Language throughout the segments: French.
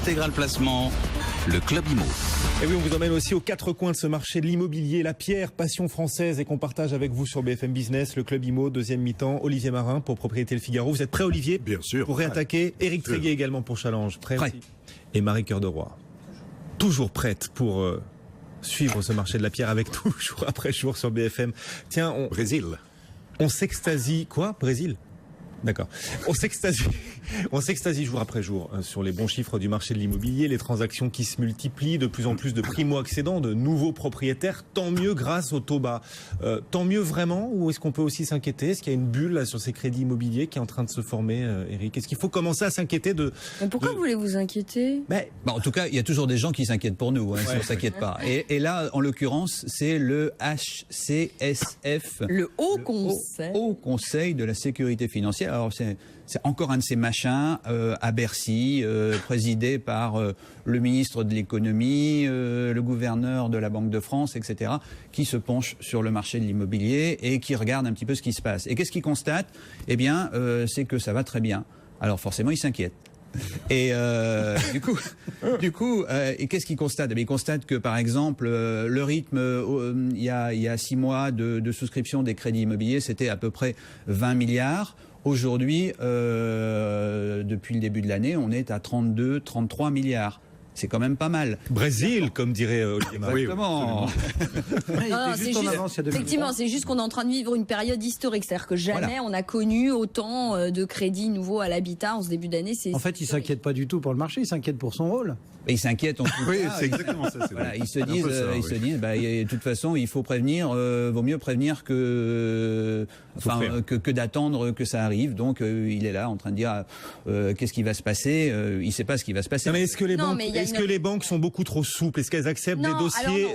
Intégral Placement, le Club Immo. Et oui, on vous emmène aussi aux quatre coins de ce marché de l'immobilier, la pierre, passion française, et qu'on partage avec vous sur BFM Business, le Club Immo, deuxième mi-temps. Olivier Marin pour Propriété Le Figaro. Vous êtes prêt, Olivier? Bien sûr. Pour réattaquer. Éric Tréguier également pour Challenge. Prêt aussi. Et Marie Cœur de Roi. Toujours prête pour suivre ce marché de la pierre avec tout, jour après jour sur BFM. Tiens, Brésil. On s'extasie. Quoi? Brésil? D'accord. On s'extasie jour après jour sur les bons chiffres du marché de l'immobilier, les transactions qui se multiplient, de plus en plus de primo-accédants, de nouveaux propriétaires. Tant mieux grâce au taux bas. Tant mieux vraiment, ou est-ce qu'on peut aussi s'inquiéter? Est-ce qu'il y a une bulle là, sur ces crédits immobiliers qui est en train de se former, Eric? Est-ce qu'il faut commencer à s'inquiéter de... Mais pourquoi vous voulez vous inquiéter? En tout cas, il y a toujours des gens qui s'inquiètent pour nous, si on ne s'inquiète pas. Et là, en l'occurrence, c'est le HCSF. Le Haut Conseil. Haut Conseil de la Sécurité Financière. Alors, c'est encore un de ces machins à Bercy, présidé par le ministre de l'économie, le gouverneur de la Banque de France, etc., qui se penche sur le marché de l'immobilier et qui regarde un petit peu ce qui se passe. Et qu'est-ce qu'il constate? Eh bien, c'est que ça va très bien. Alors forcément, il s'inquiète. Et du coup, et qu'est-ce qu'il constate? Il constate que, par exemple, le rythme, il y a 6 mois de souscription des crédits immobiliers, c'était à peu près 20 milliards. Aujourd'hui, depuis le début de l'année, on est à 32, 33 milliards. C'est quand même pas mal. Brésil, comme dirait Olivier Marin. Exactement. Effectivement, c'est juste qu'on est en train de vivre une période historique. C'est-à-dire que jamais on a connu autant de crédits nouveaux à l'habitat en ce début d'année. En fait, il ne s'inquiète pas du tout pour le marché, il s'inquiète pour son rôle. Et ils s'inquiètent en tout cas. Oui, c'est exactement ça. Voilà, ils se disent, de toute façon, il faut prévenir. Vaut mieux prévenir que d'attendre que ça arrive. Donc, il est là en train de dire qu'est-ce qui va se passer. Il ne sait pas ce qui va se passer. Non, mais est-ce que les banques sont beaucoup trop souples? Est-ce qu'elles acceptent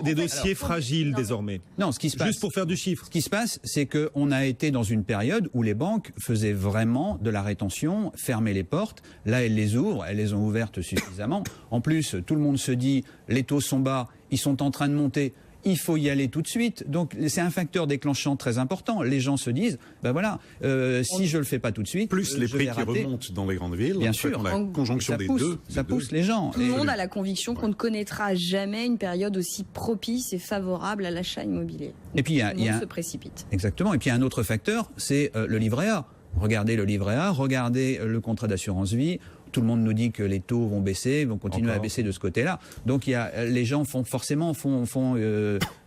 des dossiers fragiles désormais? Non, ce qui se passe, juste pour faire du chiffre. Ce qui se passe, c'est qu'on a été dans une période où les banques faisaient vraiment de la rétention, fermaient les portes. Là, elles les ouvrent, elles les ont ouvertes suffisamment. En plus, tout le monde se dit, les taux sont bas, ils sont en train de monter. Il faut y aller tout de suite. Donc, c'est un facteur déclenchant très important. Les gens se disent, si je le fais pas tout de suite, plus les prix qui remontent dans les grandes villes. Bien sûr. La conjonction des deux. Ça pousse les gens. Tout le monde a la conviction qu'on ne connaîtra jamais une période aussi propice et favorable à l'achat immobilier. Et puis, tout le monde se précipite. Exactement. Et puis, il y a un autre facteur, c'est le livret A. Regardez le livret A, regardez le contrat d'assurance vie. Tout le monde nous dit que les taux vont baisser, vont continuer à baisser de ce côté-là. Donc les gens font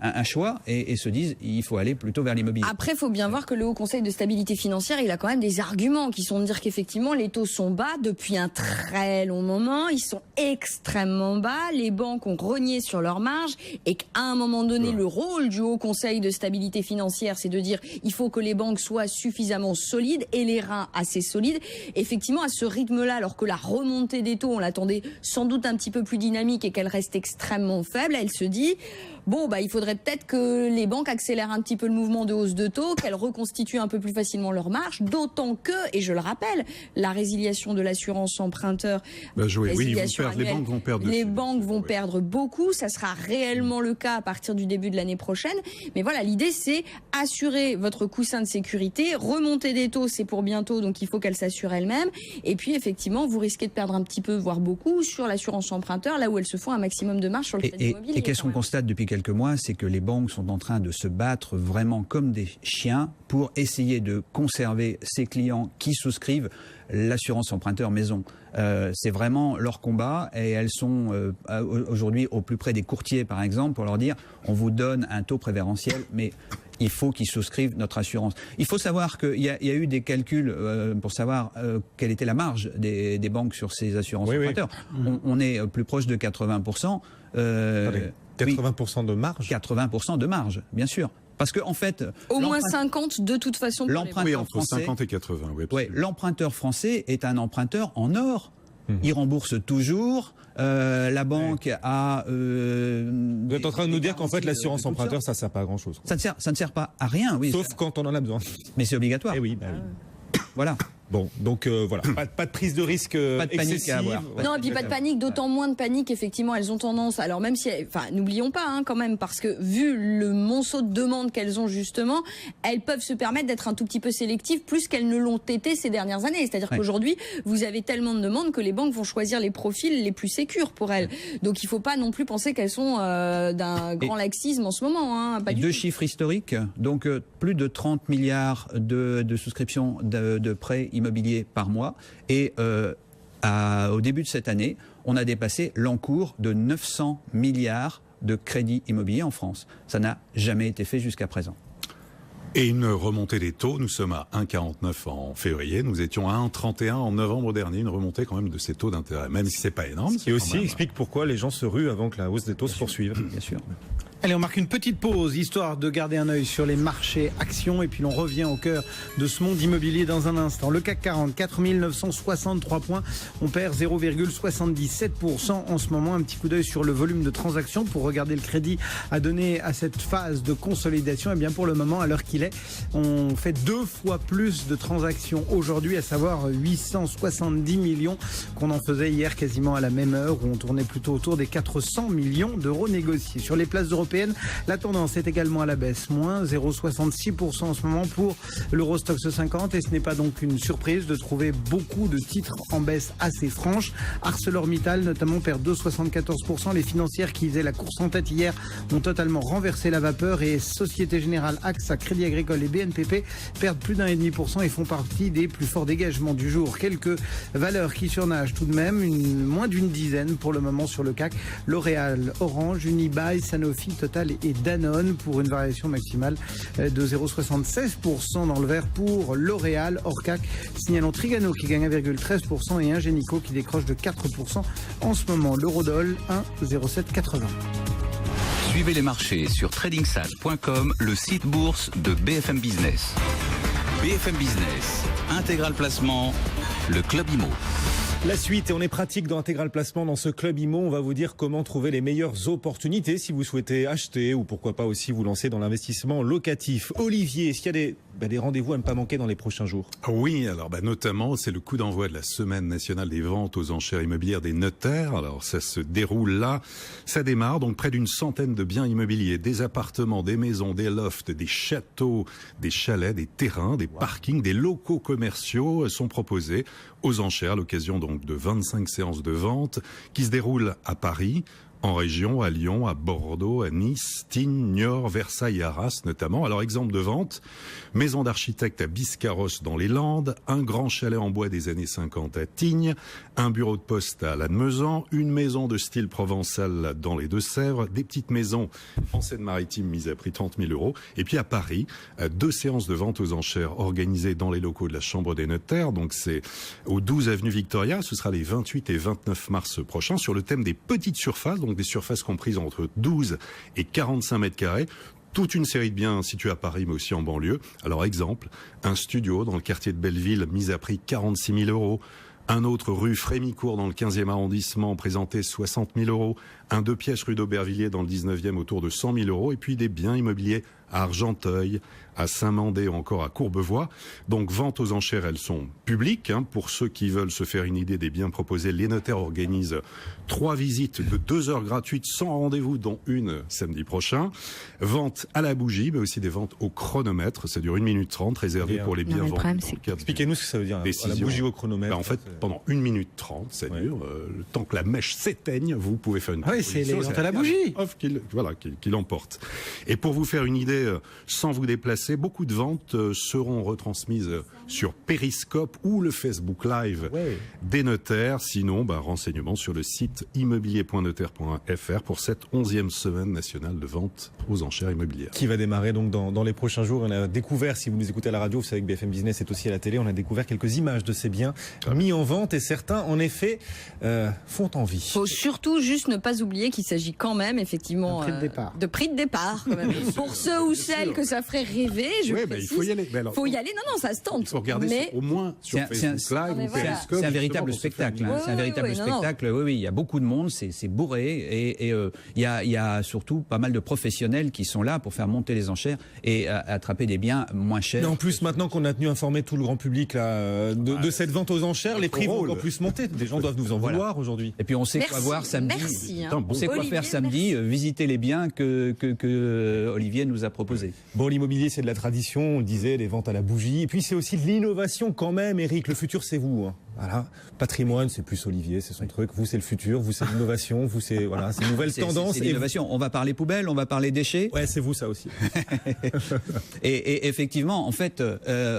un choix et se disent il faut aller plutôt vers l'immobilier. Après, il faut bien voir que le Haut Conseil de stabilité financière, il a quand même des arguments qui sont de dire qu'effectivement les taux sont bas depuis un très long moment. Ils sont extrêmement bas. Les banques ont rogné sur leurs marges et qu'à un moment donné, le rôle du Haut Conseil de stabilité financière, c'est de dire il faut que les banques soient suffisamment solides et les reins assez solides. Effectivement, à ce rythme-là, alors que la remontée des taux, on l'attendait sans doute un petit peu plus dynamique et qu'elle reste extrêmement faible, elle se dit il faudrait peut-être que les banques accélèrent un petit peu le mouvement de hausse de taux, qu'elles reconstituent un peu plus facilement leur marge, d'autant que, et je le rappelle, la résiliation de l'assurance emprunteur, les banques vont perdre beaucoup, ça sera réellement le cas à partir du début de l'année prochaine. Mais voilà, l'idée c'est assurer votre coussin de sécurité, remonter des taux c'est pour bientôt, donc il faut qu'elle s'assure elle-même, et puis effectivement vous risquez de perdre un petit peu, voire beaucoup, sur l'assurance emprunteur, là où elles se font un maximum de marge sur le crédit immobilier. Et qu'est-ce qu'on constate depuis quelques mois, c'est que les banques sont en train de se battre vraiment comme des chiens pour essayer de conserver ces clients qui souscrivent l'assurance emprunteur maison. C'est vraiment leur combat et elles sont aujourd'hui au plus près des courtiers, par exemple, pour leur dire on vous donne un taux préférentiel, mais il faut qu'ils souscrivent notre assurance. Il faut savoir qu'il y a eu des calculs pour savoir quelle était la marge des banques sur ces assurances emprunteurs. On est plus proche de 80%. 80% de marge? 80% de marge, bien sûr. Parce que en fait, au moins 50 de toute façon. Entre 50 et 80. L'emprunteur français est un emprunteur en or. Il rembourse toujours. La banque a. Vous êtes en train de nous dire qu'en fait l'assurance emprunteur ça sert pas à grand chose. Ça ne sert pas à rien, oui. Sauf quand on en a besoin. Mais c'est obligatoire. Eh oui. Voilà. Bon, donc voilà, pas de prise de risque Pas de panique excessive. à avoir. Non, et puis pas de panique, d'autant moins de panique, effectivement, elles ont tendance, alors même si, n'oublions pas quand même, parce que vu le monceau de demandes qu'elles ont justement, elles peuvent se permettre d'être un tout petit peu sélectives, plus qu'elles ne l'ont été ces dernières années. C'est-à-dire qu'aujourd'hui, vous avez tellement de demandes que les banques vont choisir les profils les plus sécures pour elles. Donc il ne faut pas non plus penser qu'elles sont d'un grand laxisme en ce moment. Pas du Deux tout. chiffres historiques, donc plus de 30 milliards de souscriptions de prêts immobiliers par mois. Et au début de cette année, on a dépassé l'encours de 900 milliards de crédits immobiliers en France. Ça n'a jamais été fait jusqu'à présent. Et une remontée des taux, nous sommes à 1,49 en février, nous étions à 1,31 en novembre dernier, une remontée quand même de ces taux d'intérêt, même si c'est pas énorme. Et aussi explique pourquoi les gens se ruent avant que la hausse des taux se poursuive. Bien sûr. Allez, on marque une petite pause, histoire de garder un œil sur les marchés actions, et puis l'on revient au cœur de ce monde immobilier dans un instant. Le CAC 40, 4963 points, on perd 0,77% en ce moment. Un petit coup d'œil sur le volume de transactions pour regarder le crédit à donner à cette phase de consolidation. Et bien pour le moment, à l'heure qu'il est, on fait 2 fois plus de transactions aujourd'hui, à savoir 870 millions qu'on en faisait hier quasiment à la même heure, où on tournait plutôt autour des 400 millions d'euros négociés. Sur les places européennes, la tendance est également à la baisse, moins 0,66% en ce moment pour l'Eurostoxx 50, et ce n'est pas donc une surprise de trouver beaucoup de titres en baisse assez franche. ArcelorMittal notamment perd 2,74%, les financières qui faisaient la course en tête hier ont totalement renversé la vapeur, et Société Générale, AXA, Crédit Agricole et BNPP perdent plus d'1,5% et font partie des plus forts dégagements du jour. Quelques valeurs qui surnagent tout de même, moins d'une dizaine pour le moment sur le CAC. L'Oréal, Orange, Unibail, Sanofi, Total et Danone pour une variation maximale de 0,76% dans le vert pour L'Oréal. Hors CAC, signalons Trigano qui gagne 1,13% et Ingenico qui décroche de 4% en ce moment. L'eurodoll 1,0780. Suivez les marchés sur tradingsat.com, le site bourse de BFM Business. BFM Business, Intégral Placement, le Club Imo. La suite, et on est pratique dans Intégral Placement dans ce Club Imo. On va vous dire comment trouver les meilleures opportunités si vous souhaitez acheter ou pourquoi pas aussi vous lancer dans l'investissement locatif. Olivier, est-ce qu'il y a des rendez-vous à ne pas manquer dans les prochains jours? Oui, alors notamment, c'est le coup d'envoi de la Semaine nationale des ventes aux enchères immobilières des notaires. Alors ça se déroule là, ça démarre, donc près d'une centaine de biens immobiliers, des appartements, des maisons, des lofts, des châteaux, des chalets, des terrains, des parkings, des locaux commerciaux sont proposés aux enchères, à l'occasion donc de 25 séances de vente qui se déroulent à Paris, en région, à Lyon, à Bordeaux, à Nice, Tignes, Niort, Versailles et Arras notamment. Alors exemple de vente, maison d'architecte à Biscarrosse dans les Landes, un grand chalet en bois des années 50 à Tignes, un bureau de poste à Lannemezan, une maison de style provençal dans les Deux-Sèvres, des petites maisons en Seine-Maritime mises à prix 30 000 euros. Et puis à Paris, 2 séances de vente aux enchères organisées dans les locaux de la Chambre des notaires. Donc c'est au 12 avenue Victoria, ce sera les 28 et 29 mars prochains, sur le thème des petites surfaces, donc des surfaces comprises entre 12 et 45 mètres carrés. Toute une série de biens situés à Paris, mais aussi en banlieue. Alors, exemple, un studio dans le quartier de Belleville, mis à prix 46 000 euros. Un autre rue Frémicourt dans le 15e arrondissement, présenté 60 000 euros. Un 2 pièces rue d'Aubervilliers dans le 19e autour de 100 000 euros. Et puis des biens immobiliers à Argenteuil, à Saint-Mandé ou encore à Courbevoie. Donc, vente aux enchères, elles sont publiques. Pour ceux qui veulent se faire une idée des biens proposés, les notaires organisent 3 visites de 2 heures gratuites sans rendez-vous, dont une samedi prochain. Vente à la bougie, mais aussi des ventes au chronomètre. Ça dure 1 minute 30, réservé pour les biens vendus. Expliquez-nous ce que ça veut dire, à la bougie au chronomètre. En fait, pendant 1 minute 30, ça dure. Le temps que la mèche s'éteigne, vous pouvez faire une c'est les ventes à la bougie. Qui l'emporte. Et pour vous faire une idée, sans vous déplacer, beaucoup de ventes seront retransmises sur Periscope ou le Facebook Live des notaires. Sinon, renseignements sur le site immobilier.notaire.fr pour cette 11e semaine nationale de vente aux enchères immobilières. Qui va démarrer donc dans les prochains jours. On a découvert, si vous nous écoutez à la radio, vous savez que BFM Business est aussi à la télé, on a découvert quelques images de ces biens mis en vente et certains, en effet, font envie. Faut surtout juste ne pas oublier qu'il s'agit quand même, effectivement, de prix de départ. Quand même. Pour ceux ou bien celles sûr. que ça ferait rêver, je Ouais, précise. il faut y aller. Mais alors, faut y aller, non, ça se tente. il faut regarder mais... au moins sur C'est un- Facebook Live Non, mais ou voilà. Periscope, C'est un véritable justement, pour se faire spectacle. une- C'est un véritable non, non. spectacle. Oui, il y a beaucoup de monde, c'est bourré et il y a surtout pas mal de professionnels qui sont là pour faire monter les enchères et attraper des biens moins chers. Mais en plus, maintenant qu'on a tenu informer tout le grand public là, de cette vente aux enchères, les prix vont rôle. encore plus monter. Des gens doivent nous en vouloir aujourd'hui. Et puis on sait quoi Merci, voir samedi. merci, hein. Putain, On sait quoi Olivier, faire samedi, visiter les biens que Olivier nous a proposés. Bon, l'immobilier, c'est de la tradition, on le disait, les ventes à la bougie. Et puis, c'est aussi de l'innovation quand même, Eric. Le futur, c'est vous. Hein. Voilà. Patrimoine, c'est plus Olivier, c'est son truc. Vous, c'est le futur. Vous, c'est l'innovation. Vous, c'est voilà, c'est une nouvelle tendance. C'est l'innovation. On va parler poubelle, on va parler déchets. Ouais, c'est vous, ça aussi. Et effectivement, en fait,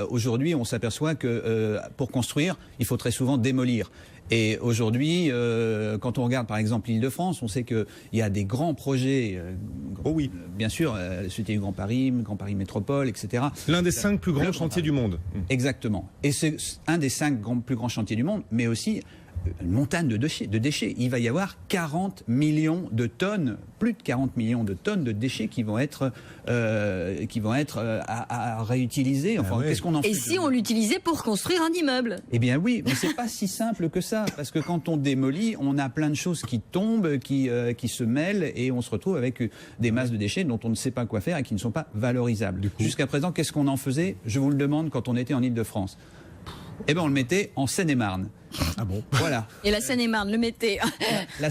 aujourd'hui, on s'aperçoit que pour construire, il faut très souvent démolir. Et aujourd'hui, quand on regarde par exemple l'Île-de-France, on sait qu'il y a des grands projets, Oh oui. bien sûr, la Cité du Grand Paris Métropole, etc. L'un des 5 plus grands chantiers du monde. Exactement. Et c'est un des 5 plus grands chantiers du monde, mais aussi une montagne de déchets. Il va y avoir 40 millions de tonnes, plus de 40 millions de tonnes de déchets qui vont être à réutiliser. Enfin, ouais. qu'est-ce qu'on en fait Et si on l'utilisait pour construire un immeuble? Eh bien oui, mais c'est pas si simple que ça, parce que quand on démolit, on a plein de choses qui tombent, qui se mêlent, et on se retrouve avec des masses de déchets dont on ne sait pas quoi faire et qui ne sont pas valorisables. Jusqu'à présent, qu'est-ce qu'on en faisait? Je vous le demande quand on était en Île-de-France. Eh bien, on le mettait en Seine-et-Marne. Ah bon? Voilà. Et la Seine-et-Marne, le mettez. La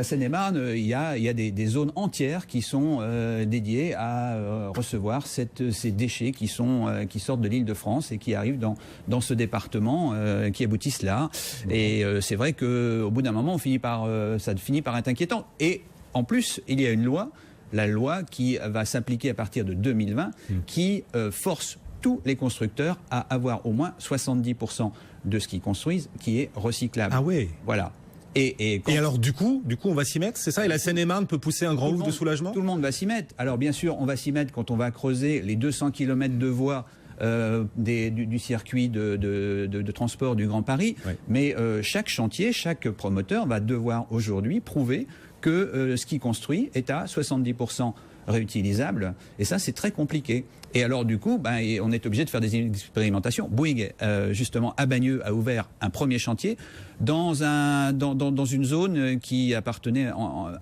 Seine-et-Marne, il y a des zones entières qui sont dédiées à recevoir ces déchets qui sortent de l'Île-de-France et qui arrivent dans ce département, qui aboutissent là. Et c'est vrai qu'au bout d'un moment, ça finit par être inquiétant. Et en plus, il y a une loi, la loi qui va s'appliquer à partir de 2020, qui force tous les constructeurs à avoir au moins 70% de ce qu'ils construisent qui est recyclable. Ah ouais. Voilà. Et alors, du coup, on va s'y mettre, c'est ça? Et la Seine-et-Marne peut pousser un grand ouf de soulagement? Tout le monde va s'y mettre. Alors, bien sûr, on va s'y mettre quand on va creuser les 200 km de voies du circuit de transport du Grand Paris. Ouais. Mais chaque chantier, chaque promoteur va devoir aujourd'hui prouver que ce qu'il construit est à 70% réutilisable. Et ça, c'est très compliqué. Et alors, du coup, on est obligé de faire des expérimentations. Bouygues, justement, à Bagneux, a ouvert un premier chantier dans une zone qui appartenait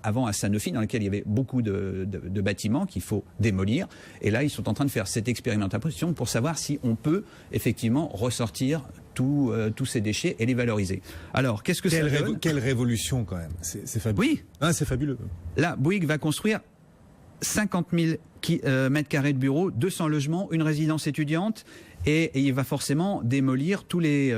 avant à Sanofi, dans laquelle il y avait beaucoup de bâtiments qu'il faut démolir. Et là, ils sont en train de faire cette expérimentation pour savoir si on peut effectivement ressortir tous ces déchets et les valoriser. Alors, qu'est-ce que ça donne ? Quelle révolution, quand même. C'est fabuleux. Oui. Ah, c'est fabuleux. Là, Bouygues va construire 50 000 mètres carrés de bureaux, 200 logements, une résidence étudiante, et il va forcément démolir tous les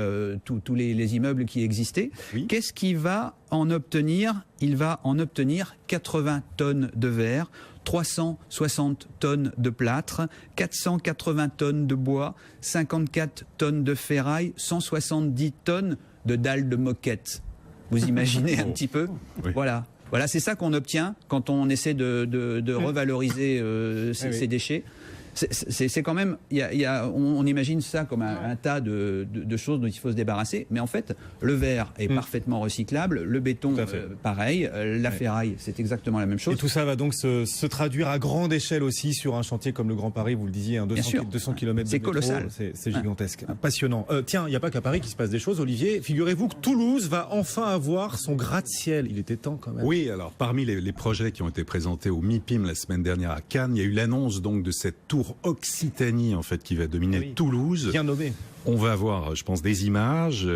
immeubles qui existaient. Oui. Qu'est-ce qu'il va en obtenir ? Il va en obtenir 80 tonnes de verre, 360 tonnes de plâtre, 480 tonnes de bois, 54 tonnes de ferraille, 170 tonnes de dalles de moquette. Vous imaginez un petit peu ? Oui. Voilà. Voilà, c'est ça qu'on obtient quand on essaie de revaloriser ces déchets. C'est quand même, on imagine ça comme un tas de choses dont il faut se débarrasser, mais en fait, le verre est parfaitement recyclable, le béton, pareil, la ferraille, c'est exactement la même chose. Et tout ça va donc se traduire à grande échelle aussi sur un chantier comme le Grand Paris, vous le disiez, 200 km de C'est métro. colossal. C'est gigantesque, passionnant. Tiens, il n'y a pas qu'à Paris qu'il se passe des choses, Olivier. Figurez-vous que Toulouse va enfin avoir son gratte-ciel. Il était temps quand même. Oui, alors parmi les projets qui ont été présentés au MIPIM la semaine dernière à Cannes, il y a eu l'annonce donc de cette tour Occitanie en fait qui va dominer Toulouse. Bien nommé. On va avoir, je pense, des images.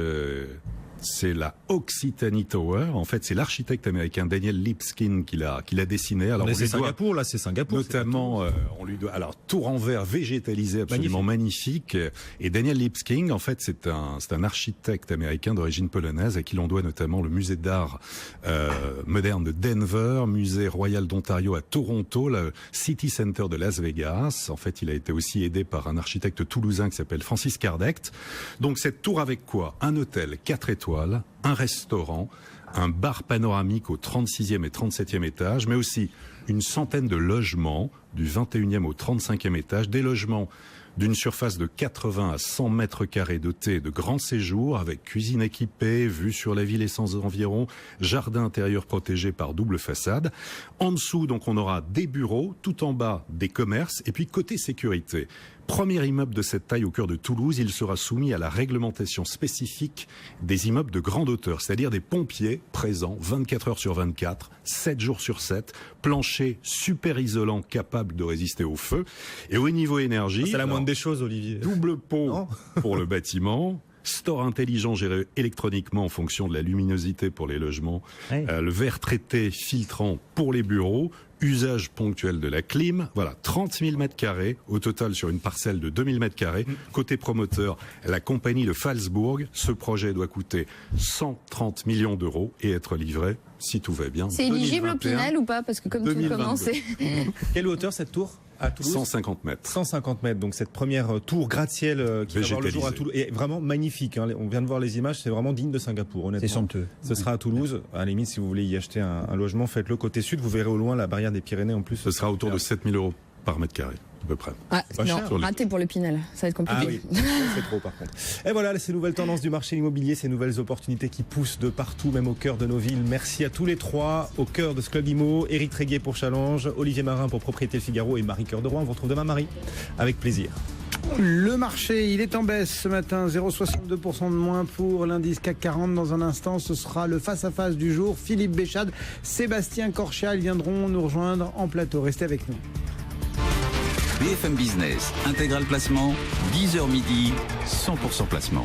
C'est la Occitanie Tower. En fait, c'est l'architecte américain Daniel Lipskin qui l'a dessiné. Alors, C'est Singapour, là, c'est Singapour. Notamment, on lui doit, alors, tour en verre végétalisé absolument magnifique. Et Daniel Lipskin, en fait, c'est un architecte américain d'origine polonaise à qui l'on doit notamment le musée d'art moderne de Denver, musée royal d'Ontario à Toronto, le City Center de Las Vegas. En fait, il a été aussi aidé par un architecte toulousain qui s'appelle Francis Kardec. Donc, cette tour avec quoi? Un hôtel 4 étoiles, un restaurant, un bar panoramique au 36e et 37e étage, mais aussi une centaine de logements du 21e au 35e étage, des logements d'une surface de 80 à 100 mètres carrés doté de grands séjours avec cuisine équipée, vue sur la ville et sans environ, jardin intérieur protégé par double façade. En dessous, donc, on aura des bureaux, tout en bas des commerces et puis côté sécurité. Premier immeuble de cette taille au cœur de Toulouse, il sera soumis à la réglementation spécifique des immeubles de grande hauteur, c'est-à-dire des pompiers présents 24 heures sur 24, 7 jours sur 7, plancher super isolant capable de résister au feu. Et au niveau énergie... C'est la moindre des choses, Olivier. Double pot pour le bâtiment. Store intelligent géré électroniquement en fonction de la luminosité pour les logements. Oui. Le verre traité filtrant pour les bureaux. Usage ponctuel de la clim. Voilà, 30 000 mètres carrés au total sur une parcelle de 2000 mètres carrés. Côté promoteur, la compagnie de Phalsbourg. Ce projet doit coûter 130 millions d'euros et être livré, si tout va bien. C'est éligible au 2021, Pinel ou pas? Parce que comme tout 2022. commençait. Quelle hauteur cette tour à Toulouse? 150 mètres. 150 mètres, donc cette première tour gratte-ciel qui va voir le jour à Toulouse est vraiment magnifique. Hein. On vient de voir les images, c'est vraiment digne de Singapour, honnêtement. C'est somptueux. Ce sera à Toulouse. À la limite, si vous voulez y acheter un logement, faites-le côté sud. Vous verrez au loin la barrière des Pyrénées en plus. Ce sera autour de 7 000 euros par mètre carré, à peu près. Ah, Pas non, cher. raté pour le Pinel. Ça va être compliqué. Ah oui, c'est trop par contre. Et voilà, ces nouvelles tendances du marché immobilier, ces nouvelles opportunités qui poussent de partout, même au cœur de nos villes. Merci à tous les trois, au cœur de ce Club Imo, Éric Tréguier pour Challenge, Olivier Marin pour Propriété Le Figaro et Marie Cœur de Rouen. On vous retrouve demain, Marie, avec plaisir. Le marché, il est en baisse ce matin, 0,62% de moins pour l'indice CAC 40. Dans un instant, ce sera le face-à-face du jour. Philippe Béchade, Sébastien Corchal viendront nous rejoindre en plateau. Restez avec nous. BFM Business, intégral placement, 10h midi, 100% placement.